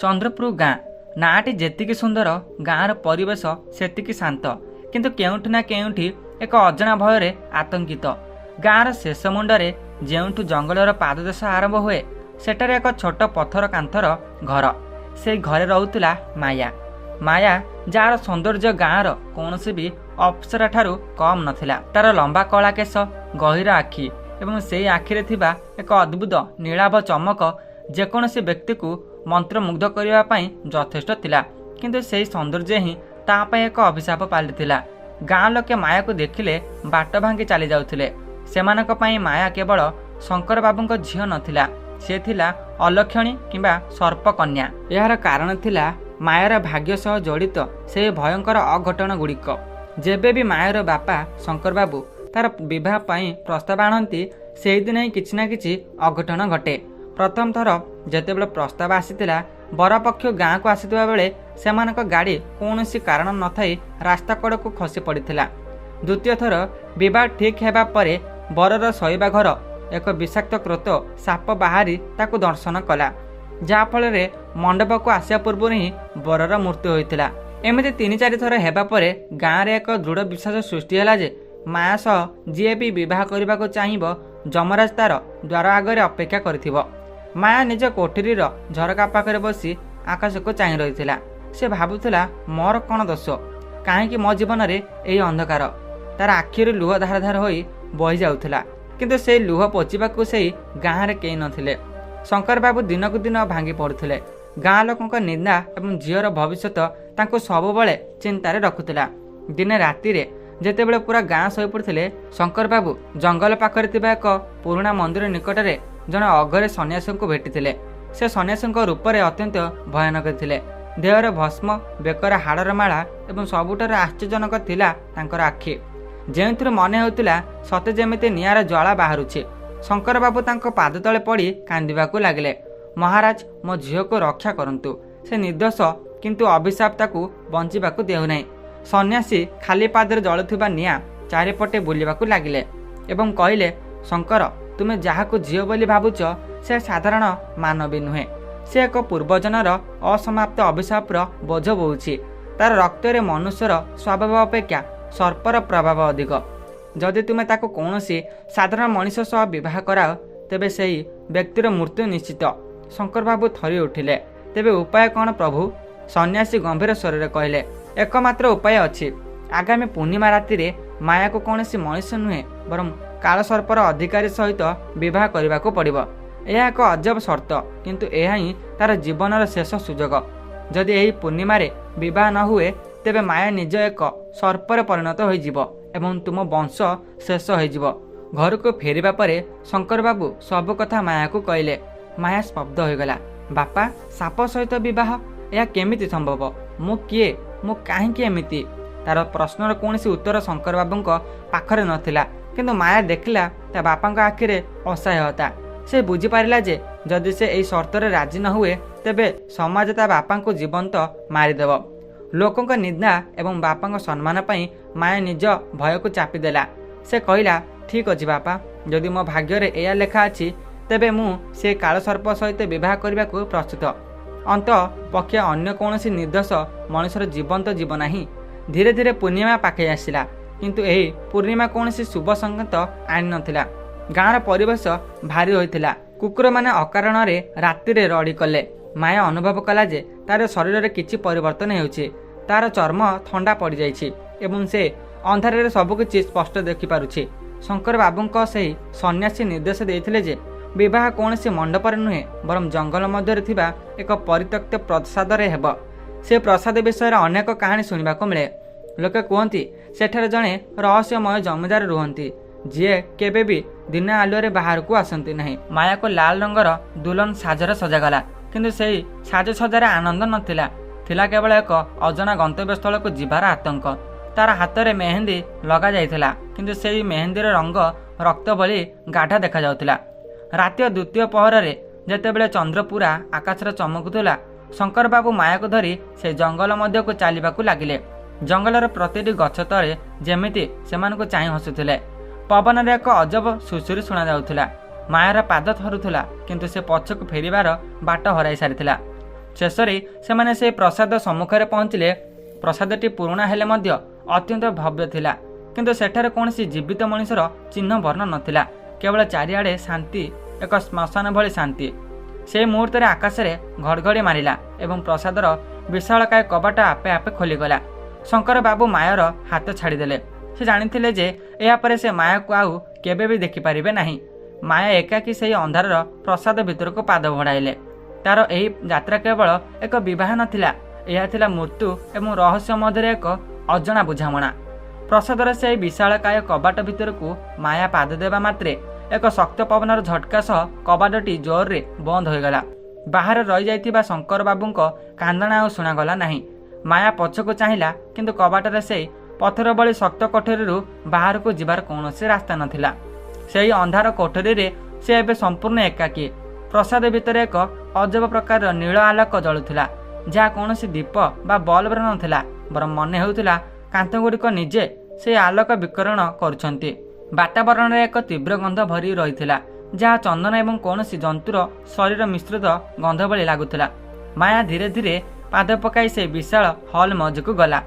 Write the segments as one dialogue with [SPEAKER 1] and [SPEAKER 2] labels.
[SPEAKER 1] चंद्रपुर गाँ नाटी जेतिकी सुंदर गाँर परिवेश सेतिकी शांत किंतु केउठी ना केउठी एक अजना भय आतंकित। गाँर शेष मुंडरे जेउठु जंगलर पाददेश आरंभ हुए सेठारे एक छोट पथर कांथर घर। से घरे रहुतला माया। माया जार सौंदर्य गाँर कौनसी भी अप्सरा ठारू कम नथिला। तार लंबा कला केश, गहिर आखि एवं से आखिरे थिबा एक अद्भुत नीलाभ चमक जेकोसी व्यक्ति को मंत्रमुग्ध करने पाई यथेष्ट थिला। किंतु सेही सौंदर्य ही तापाई एक अभिशाप पालिथिला। गाँ लोके माया को देखिले बाट भांगी चली जाउथिले। सेमानक पई माया केवल शंकर बाबूंक झियो नथिला, से थिला अलक्षणी किंबा सर्पकन्या। यार कारण थिला मायार भाग्य सह जड़ित से भयंकर अघटन गुड़िक। जेबे भी मायार बापा शंकर बाबू तार विवाह पाई प्रस्ताव आणती से दिन ही किछि ना किछि अघटन घटे। प्रथम थर जेतेबेले प्रस्ताव आसीतिला बरपक्ष गाँ को आसीथिबा बेले सेमानक गाड़ी कौनसी कारण न थाई रास्ता कड़ को खसी पड़िथिला। द्वितीय थर विवाह ठीक हेबा परे बरर शोइबा घर एक विषाक्त क्रोत साप बाहरी ताकू दर्शन कला, जहाँ फल मंडप को आसिया पूर्व ही बरर मृत्यु होइतिला। एमती 3-4 थर हेबा परे गाँ रे एक दृढ़ विश्वास सृष्टि हैला जे माया सह जी भी विवाह करने को चाहिए जमराज तार द्वार आगे अपेक्षा करिथिबो। माया निज कोठरीर झरका पाखरे बसी आकाश को चाहि रही। से भावुला मोर कौन दोष, कहीं मो जीवन में यही अंधकार। तार आखिर लुह धार धार हो बही जाउथिला, किंतु से लुह पोचिबाकू से गाँव में कई नथिले। शंकर बाबू दिनकू दिन भांगी पड़ुथिले। गाँ लोकों निंदा एवं झीर भविष्यत तांको सबुबले चिंतार रखुथिला। दिने राति जेतेबेले पूरा गाँ शोई पड़ुथिले, शंकर बाबू जंगल पाखरे थिबा एक पुराणा मंदिर निकटरे जने अघरे सन्यासी को भेटिथिले। से सन्यासी रूप में अत्यंत भयानक थिले। देहर भस्म, बेकर हाड़र माला एवं सबुठार आश्चर्यजनक थिला तांकर आखि, जेउथिरु मने होउतिला सते जेमिति निआर ज्वाला बाहरुछि। शंकर बाबू तांको पाद तले पड़ी कांदिबाकू लागिले। महाराज, मो झील को रक्षा करंतु। से निर्दोष किंतु अभिशाप ताकू बंचिबाकू देउ नै। सन्यासी खाली पादरे जळुथिबा निआ चारिपटे बुलिबाकू लागिले एवं कहिले, शंकर, तुमे जाहाकू झील बोली भाबुच से साधारण मानवी नुहे। से एक पूर्वजनर असमाप्त अभिशापर बोझ बोउछि। तार रक्तरे मनुष्यर स्वभाव अपेक्षा सर्पर प्रभाव अधिक। जदि तुमे ताको कौनसी साधारण मनीष सह विवाह कराओ तेबे सेही व्यक्तिर मृत्यु निश्चित। शंकर बाबू थरी उठिले। तेबे उपाय कौन प्रभु? सन्यासी गंभीर स्वर कहले, एकमात्र उपाय अछि। आगामी पूर्णिमा राति रे माया को कौनसी मनीष नुहे बरम कालसर्पर अधिकारी सहित विवाह करने को पड़िबो। यह एक अजब शर्त, किंतु यह ही तार जीवनर शेष सुजोग। जदि यही पूर्णिमा रे विवाह न हुए तेबे माया निज एक सर्पर परिणत होइजिबो एवं तुम वंश शेष होइजिबो। घर को फेरिबा परे शंकर बाबू सब कथा माया को कहले। माया स्तब्ध होइगला। बापा, साप सहित विवाह यह केमिति संभव? मु किए? मु काहेकि एमिति? तार प्रश्नर कौनसी उत्तर शंकर बाबूंक पाखरे नथिला, किंतु माया देखिला ता बापांक आखिरे असहायता। से बुझी पारिला जे जदि से एई शर्तरे राजी न हुए तेबे समाज ता बापांक जीवंत मारिदेव। लोकोंक निंदा एवं बापांक सम्मान पई माया निज भय को चापिदेला। से कहला, ठीक अछि बापा, जदि मो भाग्य एया लेखा अछि तेबे मु से कालसर्प सहित विवाह करने को प्रस्तुत। अंत पक्षे अन्य कौनसी निर्दोष मनुष्यर जीवंत जीवन नाही। धीरे धीरे पूर्णिमा पाखे आसिला, किंतु एही पूर्णिमा कौनसी शुभ संकेत आनि नथिला। गाँर परिवेश भारी होइथिला। कुकुर माने अकारण रे राति रे रड़ी कले। माया अनुभव कला जे तार शरीर रे किछि परिवर्तन हेउछि। तार चर्म ठंडा पड़ जाइछि एवं से अंधार रे सब किछि स्पष्ट देखि पारुछि। शंकर बाबूंक सेही सन्यासी निर्देश देइथिले जे विवाह कौनसी मंडपर नुहे बरम जंगल मध्य थिबा एक परित्यक्त प्रसाद रे हेब। से प्रसाद विषय अनेक कहानी सुनिबाको मिले। लोके कहती सेठारे जणे रहस्यमय जमीदार रुहंती, जीए केबे भी दिन आलुरे बाहर को आसंती नहीं। माया को लाल रंगर दुल्हन साजर सजागला, किंतु सेही साज सजार आनंद नथिला। थिला केवल एक अजना गंतव्य स्थल को जीवार आतंक। तार हाथ में मेहंदी लगा जाइथिला, किंतु सेही मेहंदीर रंग रक्त भली गाढ़ा देखा जाउथिला। राति द्वितीय पहर रे जेतेबेले चंद्र पूरा आकाशर चमकुला, शंकर बाबू माया को धरी से जंगल मध्य को चलिबाकू लागिले। जंगलर प्रतिटी गछ तले जेमिति सेमानकु चाहि हसुथिले। पवन रे एक अजब सुसुरी सुना जाउथिला। मायार पाद थरुथिला, किंतु से पछक फेरिबार बाट हराई सारिथिला। ଶେଷରେ ସେମାନେ ସେ ପ୍ରସାଦ ସମ୍ମୁଖରେ ପହଞ୍ଚିଲେ। ପ୍ରସାଦଟି ପୁରୁଣା ହେଲେ ମଧ୍ୟ ଅତ୍ୟନ୍ତ ଭବ୍ୟ ଥିଲା, କିନ୍ତୁ ସେଠାରେ କୌଣସି ଜୀବିତ ମଣିଷର ଚିହ୍ନ ବର୍ଣ୍ଣ ନଥିଲା। କେବଳ ଚାରିଆଡ଼େ ଶାନ୍ତି, ଏକ ଶ୍ମଶାନ ଭଳି ଶାନ୍ତି। ସେହି ମୁହୂର୍ତ୍ତରେ ଆକାଶରେ ଘଡ଼ଘଡ଼ି ମାରିଲା ଏବଂ ପ୍ରସାଦର ବିଶାଳକାୟ କବାଟ ଆପେ ଆପେ ଖୋଲିଗଲା। ଶଙ୍କର ବାବୁ ମାୟାର ହାତ ଛାଡ଼ିଦେଲେ। ସେ ଜାଣିଥିଲେ ଯେ ଏହାପରେ ସେ ମାୟାକୁ ଆଉ କେବେ ବି ଦେଖିପାରିବେ ନାହିଁ। ମାୟା ଏକାକୀ ସେହି ଅନ୍ଧାରର ପ୍ରସାଦ ଭିତରକୁ ପାଦ ବଢ଼ାଇଲେ। ତାର ଏହି ଯାତ୍ରା କେବଳ ଏକ ବିବାହ ନଥିଲା, ଏହା ଥିଲା ମୃତ୍ୟୁ ଏବଂ ରହସ୍ୟ ମଧ୍ୟରେ ଏକ ଅଜଣା ବୁଝାମଣା। ପ୍ରସାଦର ସେହି ବିଶାଳକାୟ କବାଟ ଭିତରକୁ ମାୟା ପାଦ ଦେବା ମାତ୍ରେ ଏକ ଶକ୍ତ ପବନର ଝଟକା ସହ କବାଟଟି ଜୋରରେ ବନ୍ଦ ହୋଇଗଲା। ବାହାରେ ରହିଯାଇଥିବା ଶଙ୍କର ବାବୁଙ୍କ କାନ୍ଦଣା ଆଉ ଶୁଣାଗଲା ନାହିଁ। ମାୟା ପଛକୁ ଚାହିଁଲା, କିନ୍ତୁ କବାଟରେ ସେହି ପଥର ଭଳି ଶକ୍ତ କୋଠରୀରୁ ବାହାରକୁ ଯିବାର କୌଣସି ରାସ୍ତା ନଥିଲା। ସେହି ଅନ୍ଧାର କୋଠରୀରେ ସେ ଏବେ ସମ୍ପୂର୍ଣ୍ଣ ଏକାକୀ। ପ୍ରସାଦ ଭିତରେ ଏକ ଅଜବ ପ୍ରକାରର ନୀଳ ଆଲୋକ ଜଳୁଥିଲା, ଯାହା କୌଣସି ଦୀପ ବା ବଲ୍ବର ନଥିଲା, ବରଂ ମନେ ହେଉଥିଲା କାନ୍ଥଗୁଡ଼ିକ ନିଜେ ସେହି ଆଲୋକ ବିକରଣ କରୁଛନ୍ତି। ବାତାବରଣରେ ଏକ ତୀବ୍ର ଗନ୍ଧ ଭରି ରହିଥିଲା, ଯାହା ଚନ୍ଦନ ଏବଂ କୌଣସି ଜନ୍ତୁର ଶରୀର ମିଶ୍ରିତ ଗନ୍ଧ ଭଳି ଲାଗୁଥିଲା। ମାୟା ଧୀରେ ଧୀରେ ପାଦ ପକାଇ ସେ ବିଶାଳ ହଲ୍ ମଝିକୁ ଗଲା।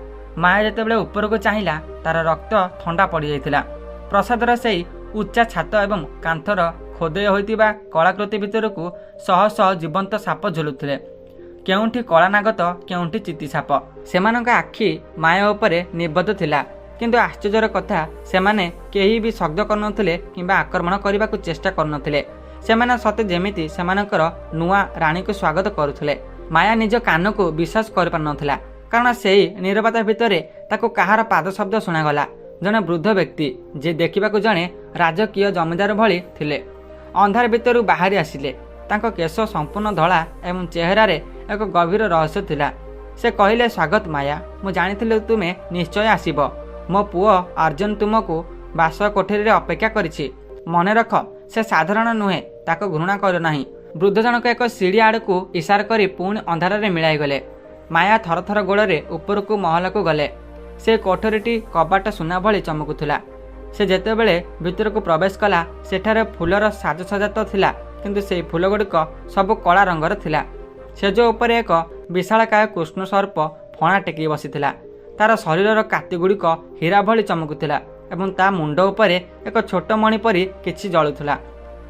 [SPEAKER 1] ମାୟା ଯେତେବେଳେ ଉପରକୁ ଚାହିଁଲା, ତାର ରକ୍ତ ଥଣ୍ଡା ପଡ଼ିଯାଇଥିଲା। ପ୍ରସାଦର ସେହି ଉଚ୍ଚା ଛାତ ଏବଂ କାନ୍ଥର ଖୋଦେଇ ହୋଇଥିବା କଳାକୃତି ଭିତରକୁ ଶହ ଶହ ଜୀବନ୍ତ ସାପ ଝୁଲୁଥିଲେ। କେଉଁଠି କଳାନାଗ ତ କେଉଁଠି ଚିତିସାପ। ସେମାନଙ୍କ ଆଖି ମାୟା ଉପରେ ନିବଦ୍ଧ ଥିଲା, କିନ୍ତୁ ଆଶ୍ଚର୍ଯ୍ୟର କଥା, ସେମାନେ କେହି ବି ଶବ୍ଦ କରୁନଥିଲେ କିମ୍ବା ଆକ୍ରମଣ କରିବାକୁ ଚେଷ୍ଟା କରୁନଥିଲେ। ସେମାନେ ସତେ ଯେମିତି ସେମାନଙ୍କର ନୂଆ ରାଣୀକୁ ସ୍ୱାଗତ କରୁଥିଲେ। ମାୟା ନିଜ କାନକୁ ବିଶ୍ୱାସ କରିପାରୁନଥିଲା, କାରଣ ସେହି ନୀରବତା ଭିତରେ ତାକୁ କାହାର ପାଦ ଶବ୍ଦ ଶୁଣାଗଲା। ଜଣେ ବୃଦ୍ଧ ବ୍ୟକ୍ତି, ଯିଏ ଦେଖିବାକୁ ଜଣେ ରାଜକୀୟ ଜମିଦାର ଭଳି ଥିଲେ, ଅନ୍ଧାର ଭିତରୁ ବାହାରି ଆସିଲେ। ତାଙ୍କ କେଶ ସମ୍ପୂର୍ଣ୍ଣ ଧଳା ଏବଂ ଚେହେରାରେ ଏକ ଗଭୀର ରହସ୍ୟ ଥିଲା। ସେ କହିଲେ, ସ୍ୱାଗତ ମାୟା, ମୁଁ ଜାଣିଥିଲି ତୁମେ ନିଶ୍ଚୟ ଆସିବ। ମୋ ପୁଅ ଅର୍ଜୁନ ତୁମକୁ ବାସ କୋଠରୀରେ ଅପେକ୍ଷା କରିଛି। ମନେ ରଖ, ସେ ସାଧାରଣ ନୁହେଁ, ତାକୁ ଘୃଣା କର ନାହିଁ। ବୃଦ୍ଧ ଜଣକ ଏକ ସିଡ଼ି ଆଡ଼କୁ ଇସାରା କରି ପୁଣି ଅନ୍ଧାରରେ ମିଳାଇଗଲେ। ମାୟା ଥରଥର ଗୋଡ଼ରେ ଉପରକୁ ମହଲକୁ ଗଲେ। ସେ କୋଠରୀଟି କବାଟ ସୁନା ଭଳି ଚମକୁଥିଲା। ସେ ଯେତେବେଳେ ଭିତରକୁ ପ୍ରବେଶ କଲା, ସେଠାରେ ଫୁଲର ସାଜସଜ୍ଜା ତ ଥିଲା, କିନ୍ତୁ ସେହି ଫୁଲଗୁଡ଼ିକ ସବୁ କଳା ରଙ୍ଗର ଥିଲା। ସେଜ ଉପରେ ଏକ ବିଶାଳକାୟ କୃଷ୍ଣ ସର୍ପ ଫଣା ଟେକି ବସିଥିଲା। ତାର ଶରୀରର କାତିଗୁଡ଼ିକ ହୀରା ଭଳି ଚମକୁଥିଲା ଏବଂ ତା ମୁଣ୍ଡ ଉପରେ ଏକ ଛୋଟ ମଣି ପରି କିଛି ଜଳୁଥିଲା।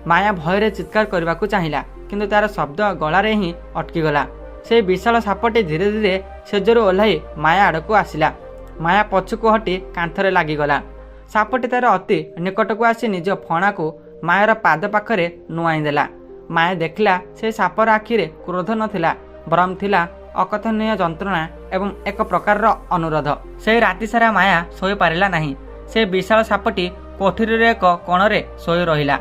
[SPEAKER 1] ମାୟା ଭୟରେ ଚିତ୍କାର କରିବାକୁ ଚାହିଁଲା, କିନ୍ତୁ ତାର ଶବ୍ଦ ଗଳାରେ ହିଁ ଅଟକିଗଲା। ସେହି ବିଶାଳ ସାପଟି ଧୀରେ ଧୀରେ ସେଜରୁ ଓହ୍ଲାଇ ମାୟା ଆଡ଼କୁ ଆସିଲା। ମାୟା ପଛକୁ ହଟି କାନ୍ଥରେ ଲାଗିଗଲା। ସାପଟି ତାର ଅତି ନିକଟକୁ ଆସି ନିଜ ଫଣାକୁ ମାୟାର ପାଦ ପାଖରେ ନୁଆଇଁ ଦେଲା। ମାୟା ଦେଖିଲା, ସେ ସାପର ଆଖିରେ କ୍ରୋଧ ନଥିଲା, ବରଂ ଥିଲା ଅକଥନୀୟ ଯନ୍ତ୍ରଣା ଏବଂ ଏକ ପ୍ରକାରର ଅନୁରୋଧ। ସେହି ରାତି ସାରା ମାୟା ଶୋଇପାରିଲା ନାହିଁ। ସେ ବିଶାଳ ସାପଟି କୋଠରୀର ଏକ କୋଣରେ ଶୋଇ ରହିଲା,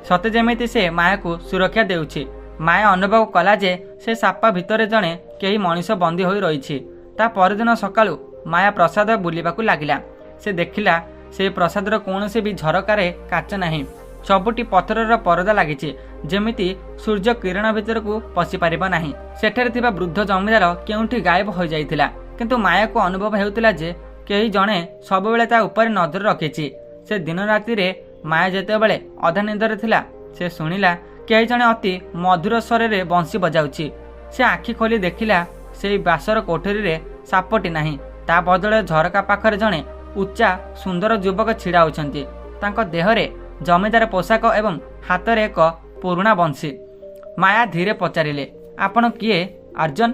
[SPEAKER 1] ସତେ ଯେମିତି ସେ ମାୟାକୁ ସୁରକ୍ଷା ଦେଉଛି। ମାୟା ଅନୁଭବ କଲା ଯେ ସେ ସାପ ଭିତରେ ଜଣେ କେହି ମଣିଷ ବନ୍ଦୀ ହୋଇ ରହିଛି। ତା ପରଦିନ ସକାଳୁ ମାୟା ପ୍ରସାଦ ବୁଲିବାକୁ ଲାଗିଲା। ସେ ଦେଖିଲା, ସେ ପ୍ରସାଦର କୌଣସି ବି ଝରକାରେ କାଚ ନାହିଁ। ସବୁଠି ପଥରର ପରଦା ଲାଗିଛି, ଯେମିତି ସୂର୍ଯ୍ୟ କିରଣ ଭିତରକୁ ପଶିପାରିବ ନାହିଁ। ସେଠାରେ ଥିବା ବୃଦ୍ଧ ଜମିଦାର କେଉଁଠି ଗାୟବ ହୋଇଯାଇଥିଲା, କିନ୍ତୁ ମାୟାକୁ ଅନୁଭବ ହେଉଥିଲା ଯେ କେହି ଜଣେ ସବୁବେଳେ ତା ଉପରେ ନଜର ରଖିଛି। ସେ ଦିନ ରାତିରେ ମାୟା ଯେତେବେଳେ ଅଧା ନିଦରେ ଥିଲା, ସେ ଶୁଣିଲା କେହି ଜଣେ ଅତି ମଧୁର ସ୍ୱରରେ ବଂଶୀ ବଜାଉଛି। ସେ ଆଖି ଖୋଲି ଦେଖିଲା, ସେହି ବାସର କୋଠରୀରେ ସାପଟି ନାହିଁ। ତା ବଦଳରେ ଝରକା ପାଖରେ ଜଣେ ଉଚ୍ଚା ସୁନ୍ଦର ଯୁବକ ଛିଡ଼ା ହୋଇଛନ୍ତି। ତାଙ୍କ ଦେହରେ ଜମିଦାର ପୋଷାକ ଏବଂ ହାତରେ ଏକ ପୁରୁଣା ବଂଶୀ। ମାୟା ଧୀରେ ପଚାରିଲେ, ଆପଣ କିଏ? ଅର୍ଜୁନ।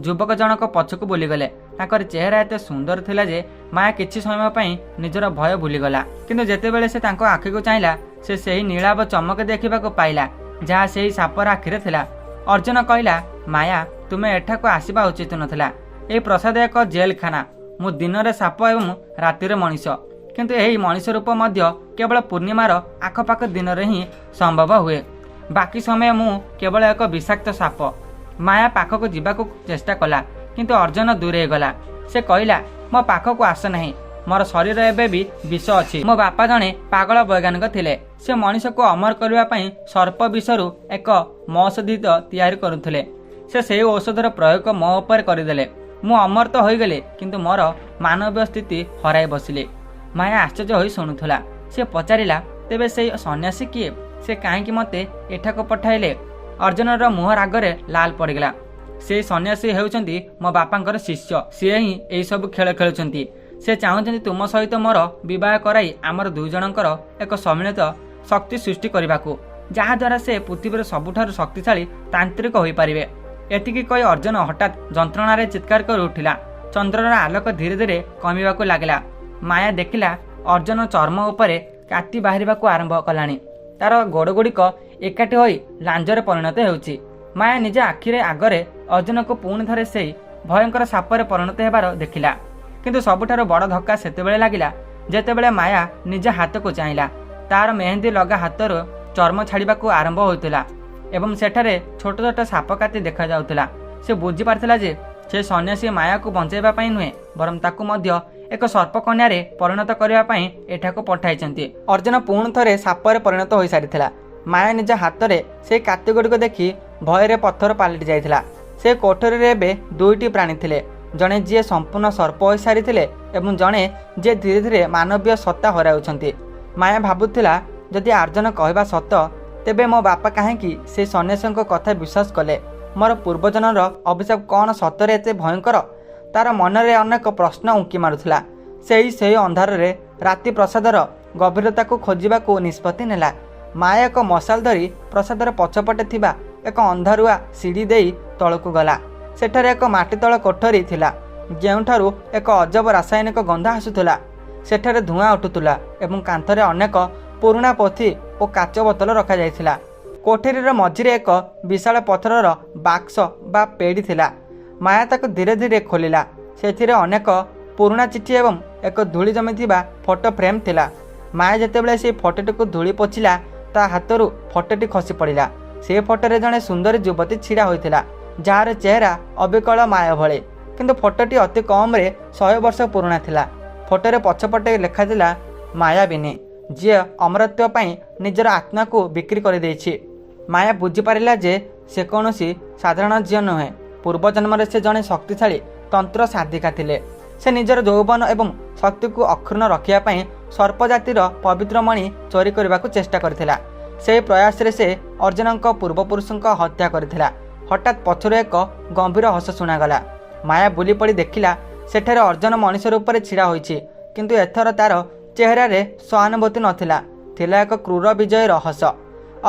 [SPEAKER 1] ଯୁବକ ଜଣକ ପଛକୁ ବୁଲିଗଲେ। ତାଙ୍କର ଚେହେରା ଏତେ ସୁନ୍ଦର ଥିଲା ଯେ ମାୟା କିଛି ସମୟ ପାଇଁ ନିଜର ଭୟ ଭୁଲିଗଲା। କିନ୍ତୁ ଯେତେବେଳେ ସେ ତାଙ୍କ ଆଖିକୁ ଚାହିଁଲା, ସେ ସେହି ନୀଳାଭ ଚମକ ଦେଖିବାକୁ ପାଇଲା, ଯାହା ସେହି ସାପର ଆଖିରେ ଥିଲା। ଅର୍ଜୁନ କହିଲା, ମାୟା, ତୁମେ ଏଠାକୁ ଆସିବା ଉଚିତ ନଥିଲା। ଏହି ପ୍ରସାଦ ଏକ ଜେଲଖାନା। ମୁଁ ଦିନରେ ସାପ ଏବଂ ରାତିରେ ମଣିଷ, କିନ୍ତୁ ଏହି ମଣିଷ ରୂପ ମଧ୍ୟ କେବଳ ପୂର୍ଣ୍ଣିମାର ଆଖପାଖ ଦିନରେ ହିଁ ସମ୍ଭବ ହୁଏ। ବାକି ସମୟ ମୁଁ କେବଳ ଏକ ବିଷାକ୍ତ ସାପ। ମାୟା ପାଖକୁ ଯିବାକୁ ଚେଷ୍ଟା କଲା, କିନ୍ତୁ ଅର୍ଜୁନ ଦୂରେଇ ଗଲା। ସେ କହିଲା, ମୋ ପାଖକୁ ଆସ ନାହିଁ, ମୋର ଶରୀର ଏବେ ବି ବିଷ ଅଛି। ମୋ ବାପା ଜଣେ ପାଗଳ ବୈଜ୍ଞାନିକ ଥିଲେ। ସେ ମଣିଷକୁ ଅମର କରିବା ପାଇଁ ସର୍ପ ବିଷରୁ ଏକ ମହୌଷଧି ତିଆରି କରୁଥିଲେ। ସେ ସେହି ଔଷଧର ପ୍ରୟୋଗ ମୋ ଉପରେ କରିଦେଲେ। ମୁଁ ଅମର ତ ହୋଇଗଲି, କିନ୍ତୁ ମୋର ମାନବୀୟ ସ୍ଥିତି ହରାଇ ବସିଲି। ମାୟା ଆଶ୍ଚର୍ଯ୍ୟ ହୋଇ ଶୁଣୁଥିଲା। ସେ ପଚାରିଲା, ତେବେ ସେହି ସନ୍ନ୍ୟାସୀ କିଏ? ସେ କାହିଁକି ମୋତେ ଏଠାକୁ ପଠାଇଲେ? ଅର୍ଜୁନର ମୁହଁ ରାଗରେ ଲାଲ ପଡ଼ିଗଲା। ସେ ସନ୍ନ୍ୟାସୀ ହେଉଛନ୍ତି ମୋ ବାପାଙ୍କର ଶିଷ୍ୟ। ସିଏ ହିଁ ଏହିସବୁ ଖେଳ ଖେଳୁଛନ୍ତି। ସେ ଚାହୁଁଛନ୍ତି ତୁମ ସହିତ ମୋର ବିବାହ କରାଇ ଆମର ଦୁଇ ଜଣଙ୍କର ଏକ ସମ୍ମିଳିତ ଶକ୍ତି ସୃଷ୍ଟି କରିବାକୁ, ଯାହାଦ୍ୱାରା ସେ ପୃଥିବୀର ସବୁଠାରୁ ଶକ୍ତିଶାଳୀ ତାନ୍ତ୍ରିକ ହୋଇପାରିବେ। ଏତିକି କହି ଅର୍ଜୁନ ହଠାତ୍ ଯନ୍ତ୍ରଣାରେ ଚିତ୍କାର କରି ଉଠିଲା। ଚନ୍ଦ୍ରର ଆଲୋକ ଧୀରେ ଧୀରେ କମିବାକୁ ଲାଗିଲା। ମାୟା ଦେଖିଲା ଅର୍ଜୁନ ଚର୍ମ ଉପରେ କାତି ବାହାରିବାକୁ ଆରମ୍ଭ କଲାଣି। ତାର ଗୋଡ଼ଗୁଡ଼ିକ ଏକାଠି ହୋଇ ଲାଞ୍ଜରେ ପରିଣତ ହେଉଛି। ମାୟା ନିଜ ଆଖିରେ ଆଗରେ ଅର୍ଜୁନକୁ ପୁଣି ଥରେ ସେହି ଭୟଙ୍କର ସାପରେ ପରିଣତ ହେବାର ଦେଖିଲା। କିନ୍ତୁ ସବୁଠାରୁ ବଡ଼ ଧକ୍କା ସେତେବେଳେ ଲାଗିଲା ଯେତେବେଳେ ମାୟା ନିଜ ହାତକୁ ଚାହିଁଲା। ତାର ମେହେନ୍ଦି ଲଗା ହାତରୁ ଚର୍ମ ଛାଡ଼ିବାକୁ ଆରମ୍ଭ ହୋଇଥିଲା ଏବଂ ସେଠାରେ ଛୋଟ ଛୋଟ ସାପ କାତି ଦେଖାଯାଉଥିଲା। ସେ ବୁଝିପାରିଥିଲା ଯେ ସେ ସନ୍ନ୍ୟାସୀ ମାୟାକୁ ବଞ୍ଚାଇବା ପାଇଁ ନୁହେଁ, ବରଂ ତାକୁ ମଧ୍ୟ ଏକ ସର୍ପକନ୍ୟାରେ ପରିଣତ କରିବା ପାଇଁ ଏଠାକୁ ପଠାଇଛନ୍ତି। ଅର୍ଜୁନ ପୁଣି ଥରେ ସାପରେ ପରିଣତ ହୋଇସାରିଥିଲା। ମାୟା ନିଜ ହାତରେ ସେହି କାତିଗୁଡ଼ିକ ଦେଖି ଭୟରେ ପଥର ପାଲଟି ଯାଇଥିଲା। ସେ କୋଠରୀରେ ଏବେ ଦୁଇଟି ପ୍ରାଣୀ ଥିଲେ, ଜଣେ ଯିଏ ସମ୍ପୂର୍ଣ୍ଣ ସର୍ପ ହୋଇସାରିଥିଲେ ଏବଂ ଜଣେ ଯିଏ ଧୀରେ ଧୀରେ ମାନବୀୟ ସତ୍ତା ହରାଉଛନ୍ତି। ମାୟା ଭାବୁଥିଲା, ଯଦି ଅର୍ଜୁନ କହିବା ସତ, ତେବେ ମୋ ବାପା କାହିଁକି ସେ ସନ୍ନ୍ୟାସୀଙ୍କ କଥା ବିଶ୍ୱାସ କଲେ? ମୋର ପୂର୍ବଜନ୍ମର ଅଭିଶାପ କ'ଣ ସତରେ ଏତେ ଭୟଙ୍କର? ତାର ମନରେ ଅନେକ ପ୍ରଶ୍ନ ଉଙ୍କି ମାରୁଥିଲା। ସେହି ଅନ୍ଧାରରେ ରାତି ପ୍ରସାଦର ଗଭୀରତାକୁ ଖୋଜିବାକୁ ନିଷ୍ପତ୍ତି ନେଲା। ମାୟା ଏକ ମଶାଲ ଧରି ପ୍ରସାଦର ପଛପଟେ ଥିବା ଏକ ଅନ୍ଧାରୁଆ ସିଡ଼ି ଦେଇ ତଳକୁ ଗଲା। ସେଠାରେ ଏକ ମାଟିତଳ କୋଠରୀ ଥିଲା, ଯେଉଁଠାରୁ ଏକ ଅଜବ ରାସାୟନିକ ଗନ୍ଧ ଆସୁଥିଲା। ସେଠାରେ ଧୂଆଁ ଉଠୁଥିଲା ଏବଂ କାନ୍ଥରେ ଅନେକ ପୁରୁଣା ପୋଥି ଓ କାଚ ବୋତଲ ରଖାଯାଇଥିଲା। କୋଠରୀର ମଝିରେ ଏକ ବିଶାଳ ପଥରର ବାକ୍ସ ବା ପେଡ଼ି ଥିଲା। ମାୟା ତାକୁ ଧୀରେ ଧୀରେ ଖୋଲିଲା। ସେଥିରେ ଅନେକ ପୁରୁଣା ଚିଠି ଏବଂ ଏକ ଧୂଳି ଜମିଥିବା ଫଟୋ ଫ୍ରେମ୍ ଥିଲା। ମାୟା ଯେତେବେଳେ ସେହି ଫଟୋଟିକୁ ଧୂଳି ପୋଛିଲା, ତା ହାତରୁ ଫଟୋଟି ଖସି ପଡ଼ିଲା। ସେ ଫଟୋରେ ଜଣେ ସୁନ୍ଦରୀ ଯୁବତୀ ଛିଡ଼ା ହୋଇଥିଲା, ଯାହାର ଚେହେରା ଅବିକଳ ମାୟା ଭଳି। କିନ୍ତୁ ଫଟୋଟି ଅତି କମ୍ରେ 100 ବର୍ଷ ପୁରୁଣା ଥିଲା। ଫଟୋରେ ପଛପଟେ ଲେଖାଥିଲା ମାୟାବିନୀ, ଯିଏ ଅମରତ୍ୱ ପାଇଁ ନିଜର ଆତ୍ମାକୁ ବିକ୍ରି କରିଦେଇଛି। ମାୟା ବୁଝିପାରିଲା ଯେ ସେ କୌଣସି ସାଧାରଣ ଝିଅ ନୁହେଁ। ପୂର୍ବଜନ୍ମରେ ସେ ଜଣେ ଶକ୍ତିଶାଳୀ ତନ୍ତ୍ର ସାଧିକା ଥିଲେ। ସେ ନିଜର ଯୌବନ ଏବଂ ଶକ୍ତିକୁ ଅକ୍ଷୁଣ୍ଣ ରଖିବା ପାଇଁ ସର୍ପ ଜାତିର ପବିତ୍ର ମଣି ଚୋରି କରିବାକୁ ଚେଷ୍ଟା କରିଥିଲା। ସେହି ପ୍ରୟାସରେ ସେ ଅର୍ଜୁନଙ୍କ ପୂର୍ବପୁରୁଷଙ୍କ ହତ୍ୟା କରିଥିଲା। ହଠାତ୍ ପଛରୁ ଏକ ଗମ୍ଭୀର ହସ ଶୁଣାଗଲା। ମାୟା ବୁଲି ପଡ଼ି ଦେଖିଲା, ସେଠାରେ ଅର୍ଜୁନ ମଣିଷ ରୂପରେ ଛିଡ଼ା ହୋଇଛି। କିନ୍ତୁ ଏଥର ତାର ଚେହେରାରେ ସହାନୁଭୂତି ନଥିଲା, ଥିଲା ଏକ କ୍ରୂର ବିଜୟର ହସ।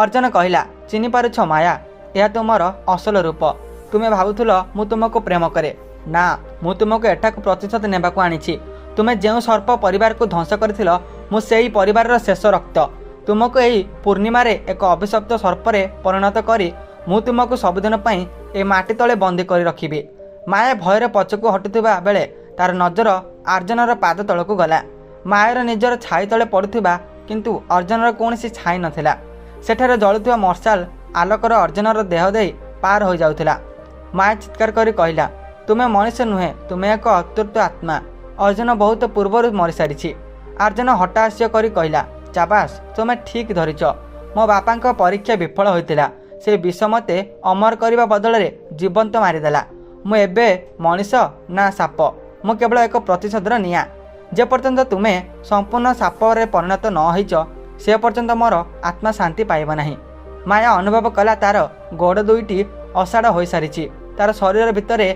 [SPEAKER 1] ଅର୍ଜୁନ କହିଲା, ଚିହ୍ନିପାରୁଛ ମାୟା, ଏହା ତୁମର ଅସଲ ରୂପ। ତୁମେ ଭାବୁଥିଲ ମୁଁ ତୁମକୁ ପ୍ରେମ କରେ। ନା, ମୁଁ ତୁମକୁ ଏଠାକୁ ପ୍ରତିଶୋଧ ନେବାକୁ ଆଣିଛି। ତୁମେ ଯେଉଁ ସର୍ପ ପରିବାରକୁ ଧ୍ୱଂସ କରିଥିଲ, ମୁଁ ସେହି ପରିବାରର ଶେଷ ରକ୍ତ। ତୁମକୁ ଏହି ପୂର୍ଣ୍ଣିମାରେ ଏକ ଅଭିଶପ୍ତ ସର୍ପରେ ପରିଣତ କରି ମୁଁ ତୁମକୁ ସବୁଦିନ ପାଇଁ ଏ ମାଟି ତଳେ ବନ୍ଦୀ କରି ରଖିବି। ମାୟା ଭୟରେ ପଛକୁ ହଟୁଥିବା ବେଳେ ତାର ନଜର ଅର୍ଜୁନର ପାଦ ତଳକୁ ଗଲା। ମାୟାର ନିଜର ଛାଇ ତଳେ ପଡ଼ୁଥିବା, କିନ୍ତୁ ଅର୍ଜୁନର କୌଣସି ଛାଇ ନଥିଲା। ସେଠାରେ ଜଳୁଥିବା ମଶାଲ ଆଲୋକର ଅର୍ଜୁନର ଦେହ ଦେଇ ପାର ହୋଇଯାଉଥିଲା। ମାୟା ଚିତ୍କାର କରି କହିଲା, ତୁମେ ମଣିଷ ନୁହେଁ, ତୁମେ ଏକ ଅତୃପ୍ତ ଆତ୍ମା। ଅର୍ଜୁନ ବହୁତ ପୂର୍ବରୁ ମରିସାରିଛି। ଅର୍ଜୁନ ହଠାହାସ୍ୟ କରି କହିଲା, ଚାବାସ, ତୁମେ ଠିକ୍ ଧରିଛ। ମୋ ବାପାଙ୍କ ପରୀକ୍ଷା ବିଫଳ ହୋଇଥିଲା। ସେ ବିଷ ମୋତେ ଅମର କରିବା ବଦଳରେ ଜୀବନ୍ତ ମାରିଦେଲା। ମୁଁ ଏବେ ମଣିଷ ନା ସାପ? ମୁଁ କେବଳ ଏକ ପ୍ରତିଶୋଧର ନିଆଁ। ଯେପର୍ଯ୍ୟନ୍ତ ତୁମେ ସମ୍ପୂର୍ଣ୍ଣ ସାପରେ ପରିଣତ ନ ହୋଇଛ, ସେ ପର୍ଯ୍ୟନ୍ତ ମୋର ଆତ୍ମା ଶାନ୍ତି ପାଇବ ନାହିଁ। ମାୟା ଅନୁଭବ କଲା ତାର ଗୋଡ଼ ଦୁଇଟି ଅସାଡ଼ ହୋଇସାରିଛି। ତାର ଶରୀର ଭିତରେ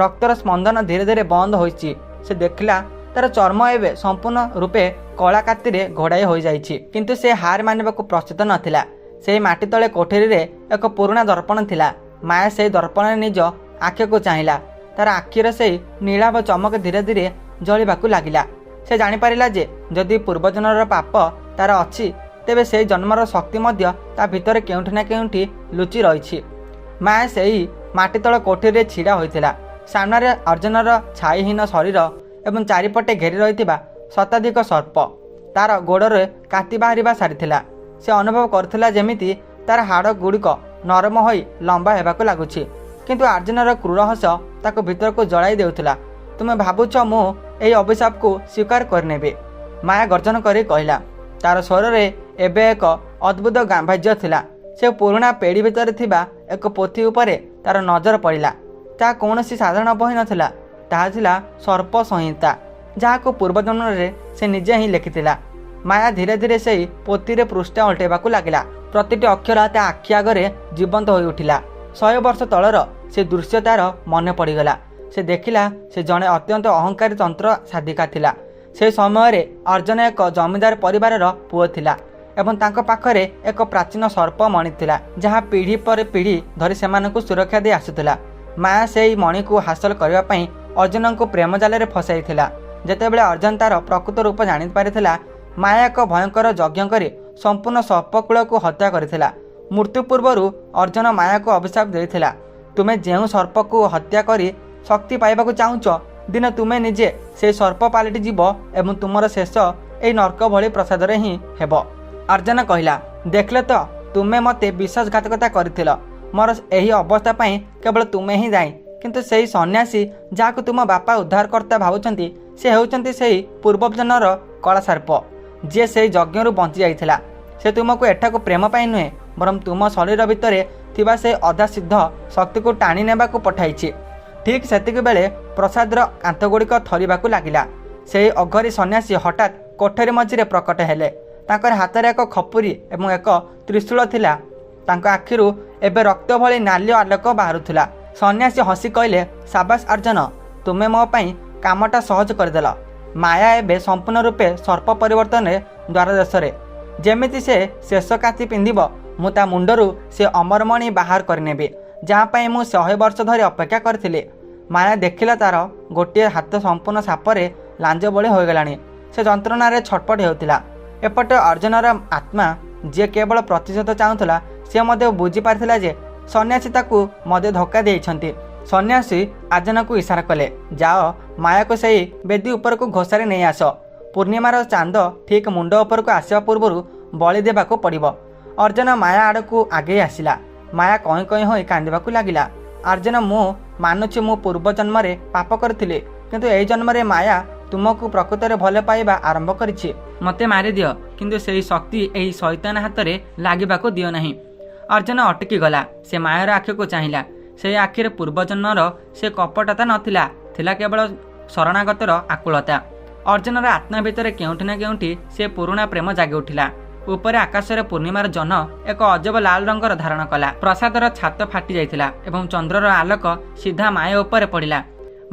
[SPEAKER 1] ରକ୍ତର ସ୍ପନ୍ଦନ ଧୀରେ ଧୀରେ ବନ୍ଦ ହୋଇଛି। ସେ ଦେଖିଲା ତାର ଚର୍ମ ଏବେ ସମ୍ପୂର୍ଣ୍ଣ ରୂପେ କଳା କାତିରେ ଘୋଡ଼ାଇ ହୋଇଯାଇଛି। କିନ୍ତୁ ସେ ହାର ମାନିବାକୁ ପ୍ରସ୍ତୁତ ନଥିଲା। ସେହି ମାଟି ତଳେ କୋଠରୀରେ ଏକ ପୁରୁଣା ଦର୍ପଣ ଥିଲା। ମାୟା ସେହି ଦର୍ପଣରେ ନିଜ ଆଖିକୁ ଚାହିଁଲା। ତାର ଆଖିର ସେହି ନୀଳାଭ ଚମକ ଧୀରେ ଧୀରେ ଜଳିବାକୁ ଲାଗିଲା। ସେ ଜାଣିପାରିଲା ଯେ ଯଦି ପୂର୍ବଜନ୍ମର ପାପ ତାର ଅଛି, ତେବେ ସେହି ଜନ୍ମର ଶକ୍ତି ମଧ୍ୟ ତା ଭିତରେ କେଉଁଠି ନା କେଉଁଠି ଲୁଚି ରହିଛି। ମାୟା ସେହି ମାଟିତଳ କୋଠରୀରେ ଛିଡ଼ା ହୋଇଥିଲା। ସାମ୍ନାରେ ଅର୍ଜୁନର ଛାଇହୀନ ଶରୀର ଏବଂ ଚାରିପଟେ ଘେରି ରହିଥିବା ଶତାଧିକ ସର୍ପ। ତାର ଗୋଡ଼ରେ କାତି ବାହାରିବା ସାରିଥିଲା। ସେ ଅନୁଭବ କରୁଥିଲା ଯେମିତି ତାର ହାଡ଼ ଗୁଡ଼ିକ ନରମ ହୋଇ ଲମ୍ବା ହେବାକୁ ଲାଗୁଛି। କିନ୍ତୁ ଅର୍ଜୁନର କ୍ରୂର ହସ ତାକୁ ଭିତରକୁ ଜଳାଇ ଦେଉଥିଲା। ତୁମେ ଭାବୁଛ ମୁଁ ଏହି ଅଭିଶାପକୁ ସ୍ୱୀକାର କରିନେବି? ମାୟା ଗର୍ଜନ କରି କହିଲା। ତାର ସ୍ୱରରେ ଏବେ ଏକ ଅଦ୍ଭୁତ ଗାମ୍ଭୀର୍ଯ୍ୟ ଥିଲା। ସେ ପୁରୁଣା ପେଡ଼ି ଭିତରେ ଥିବା ଏକ ପୋଥି ଉପରେ ତାର ନଜର ପଡ଼ିଲା। ତାହା କୌଣସି ସାଧାରଣ ବହି ନଥିଲା, ତାହା ଥିଲା ସର୍ପ ସଂହିତା, ଯାହାକୁ ପୂର୍ବଜନ୍ମରେ ସେ ନିଜେ ହିଁ ଲେଖିଥିଲା। ମାୟା ଧୀରେ ଧୀରେ ସେହି ପୋଥିରେ ପୃଷ୍ଠା ଉଲ୍ଟେଇବାକୁ ଲାଗିଲା। ପ୍ରତିଟି ଅକ୍ଷର ତା ଆଖି ଆଗରେ ଜୀବନ୍ତ ହୋଇ ଉଠିଲା। 100 ବର୍ଷ ତଳର ସେ ଦୃଶ୍ୟ ତାର ମନେ ପଡ଼ିଗଲା। ସେ ଦେଖିଲା ସେ ଜଣେ ଅତ୍ୟନ୍ତ ଅହଙ୍କାରୀ ତନ୍ତ୍ର ସାଧିକା ଥିଲା। ସେ ସମୟରେ ଅର୍ଜୁନ ଏକ ଜମିଦାର ପରିବାରର ପୁଅ ଥିଲା ଏବଂ ତାଙ୍କ ପାଖରେ ଏକ ପ୍ରାଚୀନ ସର୍ପ ମଣି ଥିଲା, ଯାହା ପିଢ଼ି ପରେ ପିଢ଼ି ଧରି ସେମାନଙ୍କୁ ସୁରକ୍ଷା ଦେଇ ଆସୁଥିଲା। ମାୟା ସେହି ମଣିକୁ ହାସଲ କରିବା ପାଇଁ ଅର୍ଜୁନଙ୍କୁ ପ୍ରେମ ଜାଲରେ ଫସାଇଥିଲା। ଯେତେବେଳେ ଅର୍ଜୁନ ତାର ପ୍ରକୃତ ରୂପ ଜାଣିପାରିଥିଲା, ମାୟା ଏକ ଭୟଙ୍କର ଯଜ୍ଞ କରି ସମ୍ପୂର୍ଣ୍ଣ ସର୍ପକୂଳକୁ ହତ୍ୟା କରିଥିଲା। ମୃତ୍ୟୁ ପୂର୍ବରୁ ଅର୍ଜୁନ ମାୟାକୁ ଅଭିଶାପ ଦେଇଥିଲା, ତୁମେ ଯେଉଁ ସର୍ପକୁ ହତ୍ୟା କରି ଶକ୍ତି ପାଇବାକୁ ଚାହୁଁଛ, ଦିନେ ତୁମେ ନିଜେ ସେହି ସର୍ପ ପାଲଟି ଯିବ ଏବଂ ତୁମର ଶେଷ ଏହି ନର୍କ ଭଳି ପ୍ରସାଦରେ ହିଁ ହେବ। ଅର୍ଜୁନ କହିଲା, ଦେଖିଲ ତ, ତୁମେ ମୋତେ ବିଶ୍ୱାସଘାତକତା କରିଥିଲ। ମୋର ଏହି ଅବସ୍ଥା ପାଇଁ କେବଳ ତୁମେ ହିଁ ଦାୟୀ। କିନ୍ତୁ ସେହି ସନ୍ନ୍ୟାସୀ ଯାହାକୁ ତୁମ ବାପା ଉଦ୍ଧାରକର୍ତ୍ତା ଭାବୁଛନ୍ତି, ସେ ହେଉଛନ୍ତି ସେହି ପୂର୍ବଜନ୍ମର କଳାସର୍ପ, ଯିଏ ସେହି ଯଜ୍ଞରୁ ବଞ୍ଚି ଯାଇଥିଲା। ସେ ତୁମକୁ ଏଠାକୁ ପ୍ରେମ ପାଇଁ ନୁହେଁ, ବରଂ ତୁମ ଶରୀର ଭିତରେ ଥିବା ସେହି ଅଧାସିଦ୍ଧ ଶକ୍ତିକୁ ଟାଣି ନେବାକୁ ପଠାଇଛି। ଠିକ୍ ସେତିକିବେଳେ ପ୍ରସାଦର କାନ୍ଥଗୁଡ଼ିକ ଥରିବାକୁ ଲାଗିଲା। ସେହି ଅଘରୀ ସନ୍ନ୍ୟାସୀ ହଠାତ୍ କୋଠରୀ ମଝିରେ ପ୍ରକଟ ହେଲେ। ତାଙ୍କର ହାତରେ ଏକ ଖପୁରୀ ଏବଂ ଏକ ତ୍ରିଶୂଳ ଥିଲା। ତାଙ୍କ ଆଖିରୁ ଏବେ ରକ୍ତ ଭଳି ନାଲି ଆଲୋକ ବାହାରୁଥିଲା। ସନ୍ନ୍ୟାସୀ ହସି କହିଲେ, ସାବାସ୍ ଅର୍ଜୁନ, ତୁମେ ମୋ ପାଇଁ କାମଟା ସହଜ କରିଦେଲ। ମାୟା ଏବେ ସମ୍ପୂର୍ଣ୍ଣ ରୂପେ ସର୍ପ ପରିବର୍ତ୍ତନରେ ଦ୍ୱାରଦେଶରେ। ଯେମିତି ସେ ଶେଷ କାତି ପିନ୍ଧିବ, ମୁଁ ତା ମୁଣ୍ଡରୁ ସେ ଅମରମଣି ବାହାର କରିନେବି, ଯାହା ପାଇଁ ମୁଁ 100 ବର୍ଷ ଧରି ଅପେକ୍ଷା କରିଥିଲି। ମାୟା ଦେଖିଲା ତାର ଗୋଟିଏ ହାତ ସମ୍ପୂର୍ଣ୍ଣ ସାପରେ ଲାଞ୍ଜ ଭଳି ହୋଇଗଲାଣି। ସେ ଯନ୍ତ୍ରଣାରେ ଛଟପଟ ହେଉଥିଲା। ଏପଟେ ଅର୍ଜୁନର ଆତ୍ମା, ଯିଏ କେବଳ ପ୍ରତିଶୋଧ ଚାହୁଁଥିଲା, ସେ ମଧ୍ୟ ବୁଝିପାରିଥିଲା ଯେ ସନ୍ନ୍ୟାସୀ ତାକୁ ମଧ୍ୟ ଧୋକା ଦେଇଛନ୍ତି। ସନ୍ନ୍ୟାସୀ ଅର୍ଜୁନକୁ ଇଶାରା କଲେ, ଯାଅ, ମାୟାକୁ ସେହି ବେଦୀ ଉପରକୁ ଘୋଷାରି ନେଇ ଆସ। ପୂର୍ଣ୍ଣିମାର ଚାନ୍ଦ ଠିକ୍ ମୁଣ୍ଡ ଉପରକୁ ଆସିବା ପୂର୍ବରୁ ବଳି ଦେବାକୁ ପଡ଼ିବ। ଅର୍ଜୁନ ମାୟା ଆଡ଼କୁ ଆଗେଇ ଆସିଲା। ମାୟା କଇଁ କଇଁ ହୋଇ କାନ୍ଦିବାକୁ ଲାଗିଲା। ଅର୍ଜୁନ, ମୁଁ ମାନୁଛି ମୁଁ ପୂର୍ବ ଜନ୍ମରେ ପାପ କରିଥିଲି, କିନ୍ତୁ ଏହି ଜନ୍ମରେ ମାୟା ତୁମକୁ ପ୍ରକୃତରେ ଭଲ ପାଇବା ଆରମ୍ଭ କରିଛି। ମୋତେ ମାରିଦିଅ, କିନ୍ତୁ ସେହି ଶକ୍ତି ଏହି ଶୈତାନ ହାତରେ ଲାଗିବାକୁ ଦିଅ ନାହିଁ। ଅର୍ଜୁନ ଅଟକିଗଲା। ସେ ମାୟାର ଆଖିକୁ ଚାହିଁଲା। ସେହି ଆଖିରେ ପୂର୍ବଜନ୍ମର ସେ କପଟତା ନଥିଲା, ଥିଲା କେବଳ ଶରଣାଗତର ଆକୁଳତା। ଅର୍ଜୁନର ଆତ୍ମା ଭିତରେ କେଉଁଠି ନା କେଉଁଠି ସେ ପୁରୁଣା ପ୍ରେମ ଜାଗି ଉଠିଲା। ଉପରେ ଆକାଶରେ ପୂର୍ଣ୍ଣିମାର ଜହ୍ନ ଏକ ଅଜବ ଲାଲ ରଙ୍ଗର ଧାରଣ କଲା। ପ୍ରସାଦର ଛାତ ଫାଟି ଯାଇଥିଲା ଏବଂ ଚନ୍ଦ୍ରର ଆଲୋକ ସିଧା ମାୟା ଉପରେ ପଡ଼ିଲା।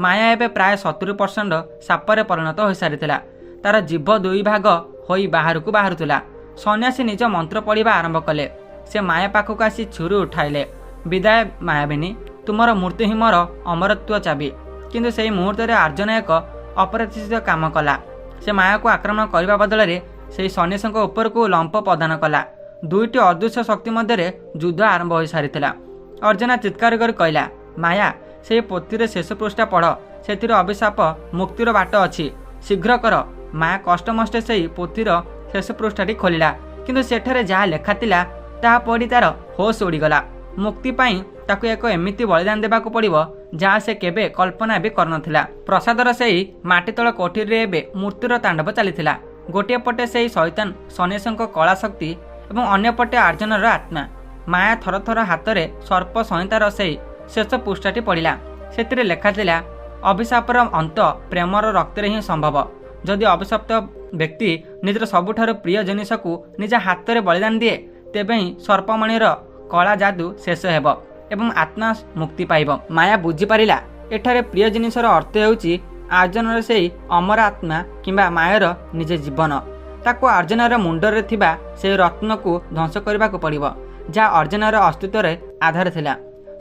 [SPEAKER 1] ମାୟା ଏବେ ପ୍ରାୟ 70% ସାପରେ ପରିଣତ ହୋଇସାରିଥିଲା। ତାର ଜିଭ 2 ଭାଗ ହୋଇ ବାହାରକୁ ବାହାରୁଥିଲା। ସନ୍ନ୍ୟାସୀ ନିଜ ମନ୍ତ୍ର ପଢ଼ିବା ଆରମ୍ଭ କଲେ। ସେ ମାୟା ପାଖକୁ ଆସି ଛୁରୀ ଉଠାଇଲେ। ବିଦାୟ ମାୟାବିନୀ, ତୁମର ମୃତ୍ୟୁ ହିଁ ମୋର ଅମରତ୍ୱ ଚାବି। କିନ୍ତୁ ସେହି ମୁହୂର୍ତ୍ତରେ ଅର୍ଜୁନ ଏକ ଅପ୍ରତ୍ୟାଶିତ କାମ କଲା। ସେ ମାୟାକୁ ଆକ୍ରମଣ କରିବା ବଦଳରେ ସେହି ସନ୍ନ୍ୟାସୀଙ୍କ ଉପରକୁ ଲମ୍ପ ପ୍ରଦାନ କଲା। 2ଟି ଅଦୃଶ୍ୟ ଶକ୍ତି ମଧ୍ୟରେ ଯୁଦ୍ଧ ଆରମ୍ଭ ହୋଇସାରିଥିଲା। ଅର୍ଜୁନ ଚିତ୍କାର କରି କହିଲା, ମାୟା, ସେହି ପୋଥିରେ ଶେଷ ପୃଷ୍ଠା ପଢ଼। ସେଥିରେ ଅଭିଶାପ ମୁକ୍ତିର ବାଟ ଅଛି, ଶୀଘ୍ର କର। ମାୟା କଷ୍ଟମଷ୍ଟେ ସେହି ପୋଥିର ଶେଷ ପୃଷ୍ଠାଟି ଖୋଲିଲା, କିନ୍ତୁ ସେଠାରେ ଯାହା ଲେଖା ଥିଲା ତାହା ପଢ଼ି ତାର ହୋସ ଉଡ଼ିଗଲା। ମୁକ୍ତି ପାଇଁ ତାକୁ ଏକ ଏମିତି ବଳିଦାନ ଦେବାକୁ ପଡ଼ିବ ଯାହା ସେ କେବେ କଳ୍ପନା ବି କରିନଥିଲା। ପ୍ରସାଦର ସେହି ମାଟିତଳ କୋଠରୀରେ ଏବେ ମୃତ୍ୟୁର ତାଣ୍ଡବ ଚାଲିଥିଲା। ଗୋଟିଏ ପଟେ ସେହି ଶୈତାନ ସନ୍ନ୍ୟାସୀଙ୍କ କଳା ଶକ୍ତି ଏବଂ ଅନ୍ୟପଟେ ଅର୍ଜୁନର ଆତ୍ମା। ମାୟା ଥର ଥର ହାତରେ ସର୍ପ ସଂହିତାର ସେହି ଶେଷ ପୃଷ୍ଠାଟି ପଡ଼ିଲା। ସେଥିରେ ଲେଖାଥିଲା, ଅଭିଶାପର ଅନ୍ତ ପ୍ରେମର ରକ୍ତରେ ହିଁ ସମ୍ଭବ। ଯଦି ଅଭିଶପ୍ତ ବ୍ୟକ୍ତି ନିଜର ସବୁଠାରୁ ପ୍ରିୟ ଜିନିଷକୁ ନିଜ ହାତରେ ବଳିଦାନ ଦିଏ, ତେବେ ହିଁ ସର୍ପମଣିର କଳା ଯାଦୁ ଶେଷ ହେବ ଏବଂ ଆତ୍ମା ମୁକ୍ତି ପାଇବ। ମାୟା ବୁଝିପାରିଲା, ଏଠାରେ ପ୍ରିୟ ଜିନିଷର ଅର୍ଥ ହେଉଛି ଅର୍ଜୁନର ସେହି ଅମର ଆତ୍ମା କିମ୍ବା ମାୟାର ନିଜ ଜୀବନ। ତାକୁ ଅର୍ଜୁନର ମୁଣ୍ଡରେ ଥିବା ସେହି ରତ୍ନକୁ ଧ୍ୱଂସ କରିବାକୁ ପଡ଼ିବ, ଯାହା ଅର୍ଜୁନର ଅସ୍ତିତ୍ୱରେ ଆଧାର ଥିଲା।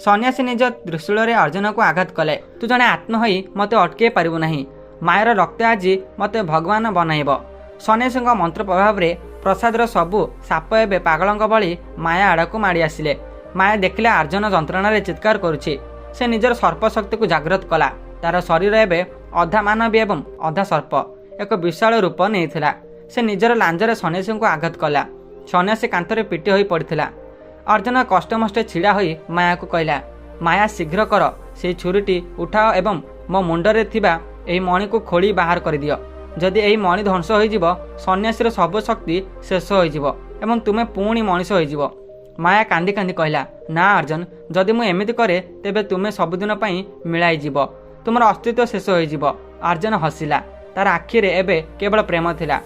[SPEAKER 1] ସନ୍ନ୍ୟାସୀ ନିଜ ତ୍ରିଶୂଳରେ ଅର୍ଜୁନକୁ ଆଘାତ କଲେ। ତୁ ଜଣେ ଆତ୍ମା ହୋଇ ମୋତେ ଅଟକାଇ ପାରିବୁ ନାହିଁ। ମାୟାର ରକ୍ତ ଆଜି ମୋତେ ଭଗବାନ ବନାଇବ। ସନ୍ନ୍ୟାସୀଙ୍କ ମନ୍ତ୍ର ପ୍ରଭାବରେ ପ୍ରସାଦର ସବୁ ସାପ ଏବେ ପାଗଳଙ୍କ ଭଳି ମାୟା ଆଡ଼କୁ ମାଡ଼ି ଆସିଲେ। ମାୟା ଦେଖିଲା ଅର୍ଜୁନ ଯନ୍ତ୍ରଣାରେ ଚିତ୍କାର କରୁଛି। ସେ ନିଜର ସର୍ପ ଶକ୍ତିକୁ ଜାଗ୍ରତ କଲା। ତାର ଶରୀର ଏବେ ଅଧା ମାନବୀ ଏବଂ ଅଧା ସର୍ପ ଏକ ବିଶାଳ ରୂପ ନେଇଥିଲା। ସେ ନିଜର ଲାଞ୍ଜରେ ସନ୍ନ୍ୟାସୀଙ୍କୁ ଆଘାତ କଲା। ସନ୍ନ୍ୟାସୀ କାନ୍ଥରେ ପିଟି ହୋଇ ପଡ଼ିଥିଲା। ଅର୍ଜୁନ କଷ୍ଟମଷ୍ଟେ ଛିଡ଼ା ହୋଇ ମାୟାକୁ କହିଲା, ମାୟା, ଶୀଘ୍ର କର, ସେହି ଛୁରୀଟି ଉଠାଅ ଏବଂ ମୋ ମୁଣ୍ଡରେ ଥିବା ଏହି ମଣିକୁ ଖୋଳି ବାହାର କରିଦିଅ। ଯଦି ଏହି ମଣି ଧ୍ୱଂସ ହୋଇଯିବ, ସନ୍ନ୍ୟାସୀର ସବୁ ଶକ୍ତି ଶେଷ ହୋଇଯିବ ଏବଂ ତୁମେ ପୁଣି ମଣିଷ ହୋଇଯିବ। ମାୟା କାନ୍ଦି କାନ୍ଦି କହିଲା, ନା ଅର୍ଜୁନ, ଯଦି ମୁଁ ଏମିତି କରେ ତେବେ ତୁମେ ସବୁଦିନ ପାଇଁ ମିଳାଇଯିବ, ତୁମର ଅସ୍ତିତ୍ୱ ଶେଷ ହୋଇଯିବ। ଅର୍ଜୁନ ହସିଲା। ତାର ଆଖିରେ ଏବେ କେବଳ ପ୍ରେମ ଥିଲା।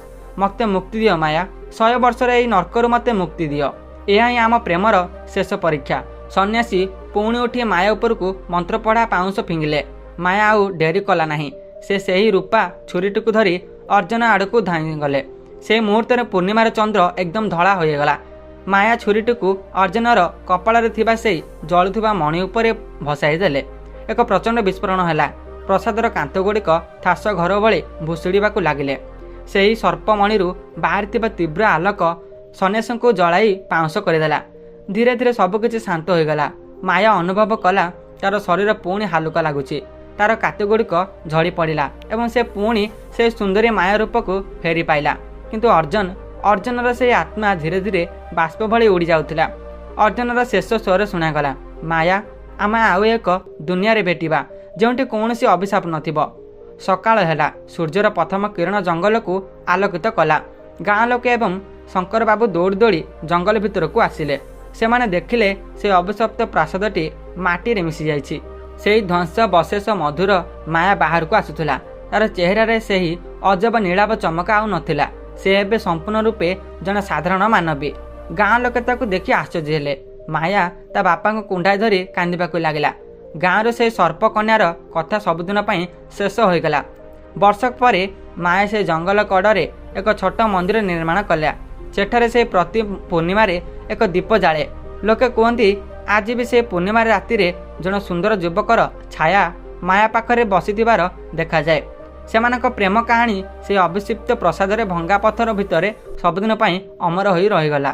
[SPEAKER 1] ମୋତେ ମୁକ୍ତି ଦିଅ ମାୟା, 100 ବର୍ଷର ଏହି ନର୍କରୁ ମୋତେ ମୁକ୍ତି ଦିଅ। ଏହା ହିଁ ଆମ ପ୍ରେମର ଶେଷ ପରୀକ୍ଷା। ସନ୍ନ୍ୟାସୀ ପୁଣି ଉଠି ମାୟା ଉପରକୁ ମନ୍ତ୍ରପଢ଼ା ପାଉଁଶ ଫିଙ୍ଗିଲେ। ମାୟା ଆଉ ଡେରି କଲା ନାହିଁ। ସେ ସେହି ରୂପା ଛୁରୀଟିକୁ ଧରି ଅର୍ଜୁନ ଆଡ଼କୁ ଧାଇଁଗଲେ। ସେ ମୁହୂର୍ତ୍ତରେ ପୂର୍ଣ୍ଣିମାର ଚନ୍ଦ୍ର ଏକଦମ ଧଳା ହୋଇଗଲା। ମାୟା ଛୁରୀଟିକୁ ଅର୍ଜୁନର କପାଳରେ ଥିବା ସେହି ଜଳୁଥିବା ମଣି ଉପରେ ଭସାଇ ଦେଲେ। ଏକ ପ୍ରଚଣ୍ଡ ବିସ୍ଫୋରଣ ହେଲା। ପ୍ରସାଦର କାନ୍ଥଗୁଡ଼ିକ ଥାସ ଘର ଭଳି ଭୁଷୁଡ଼ିବାକୁ ଲାଗିଲେ। ସେହି ସର୍ପମଣିରୁ ବାହାରିଥିବା ତୀବ୍ର ଆଲୋକ ସନ୍ନ୍ୟାସୀଙ୍କୁ ଜଳାଇ ପାଉଁଶ କରିଦେଲା। ଧୀରେ ଧୀରେ ସବୁକିଛି ଶାନ୍ତ ହୋଇଗଲା। ମାୟା ଅନୁଭବ କଲା ତାର ଶରୀର ପୁଣି ହାଲୁକା ଲାଗୁଛି। ତାର କାତିଗୁଡ଼ିକ ଝଡ଼ି ପଡ଼ିଲା ଏବଂ ସେ ପୁଣି ସେ ସୁନ୍ଦରୀ ମାୟା ରୂପକୁ ଫେରି ପାଇଲା। କିନ୍ତୁ ଅର୍ଜୁନର ସେହି ଆତ୍ମା ଧୀରେ ଧୀରେ ବାଷ୍ପ ଭଳି ଉଡ଼ି ଯାଉଥିଲା। ଅର୍ଜୁନର ଶେଷ ସ୍ୱର ଶୁଣାଗଲା, ମାୟା, ଆମେ ଆଉ ଏକ ଦୁନିଆରେ ଭେଟିବା ଯେଉଁଠି କୌଣସି ଅଭିଶାପ ନଥିବ। ସକାଳ ହେଲା। ସୂର୍ଯ୍ୟର ପ୍ରଥମ କିରଣ ଜଙ୍ଗଲକୁ ଆଲୋକିତ କଲା। ଗାଁ ଲୋକେ ଏବଂ ଶଙ୍କର ବାବୁ ଦୌଡ଼ି ଦୌଡ଼ି ଜଙ୍ଗଲ ଭିତରକୁ ଆସିଲେ। ସେମାନେ ଦେଖିଲେ ସେ ଅଭିଶପ୍ତ ପ୍ରାସାଦଟି ମାଟିରେ ମିଶିଯାଇଛି। ସେହି ଧ୍ୱଂସାବଶେଷ ମଧୁର ମାୟା ବାହାରକୁ ଆସୁଥିଲା। ତାର ଚେହେରାରେ ସେହି ଅଜବ ନୀଳାଭ ଚମକ ଆଉ ନଥିଲା। ସେ ଏବେ ସମ୍ପୂର୍ଣ୍ଣ ରୂପେ ଜଣେ ସାଧାରଣ ମାନବୀ। ଗାଁ ଲୋକେ ତାକୁ ଦେଖି ଆଶ୍ଚର୍ଯ୍ୟ ହେଲେ। ମାୟା ତା ବାପାଙ୍କୁ କୁଣ୍ଢାଇ ଧରି କାନ୍ଦିବାକୁ ଲାଗିଲା। ଗାଁର ସେହି ସର୍ପକନ୍ୟାର କଥା ସବୁଦିନ ପାଇଁ ଶେଷ ହୋଇଗଲା। ବର୍ଷକ ପରେ ମାୟା ସେ ଜଙ୍ଗଲ କଡ଼ରେ ଏକ ଛୋଟ ମନ୍ଦିର ନିର୍ମାଣ କଲା। ସେଠାରେ ସେ ପ୍ରତି ପୂର୍ଣ୍ଣିମାରେ ଏକ ଦୀପ ଜାଳେ। ଲୋକେ କୁହନ୍ତି ଆଜି ବି ସେ ପୂର୍ଣ୍ଣିମା ରାତିରେ ଜଣେ ସୁନ୍ଦର ଯୁବକର ଛାୟା ମାୟା ପାଖରେ ବସିଥିବାର ଦେଖାଯାଏ। ସେମାନଙ୍କ ପ୍ରେମ କାହାଣୀ ସେହି ଅଭିଷିପ୍ତ ପ୍ରସାଦରେ ଭଙ୍ଗା ପଥର ଭିତରେ ସବୁଦିନ ପାଇଁ ଅମର ହୋଇ ରହିଗଲା।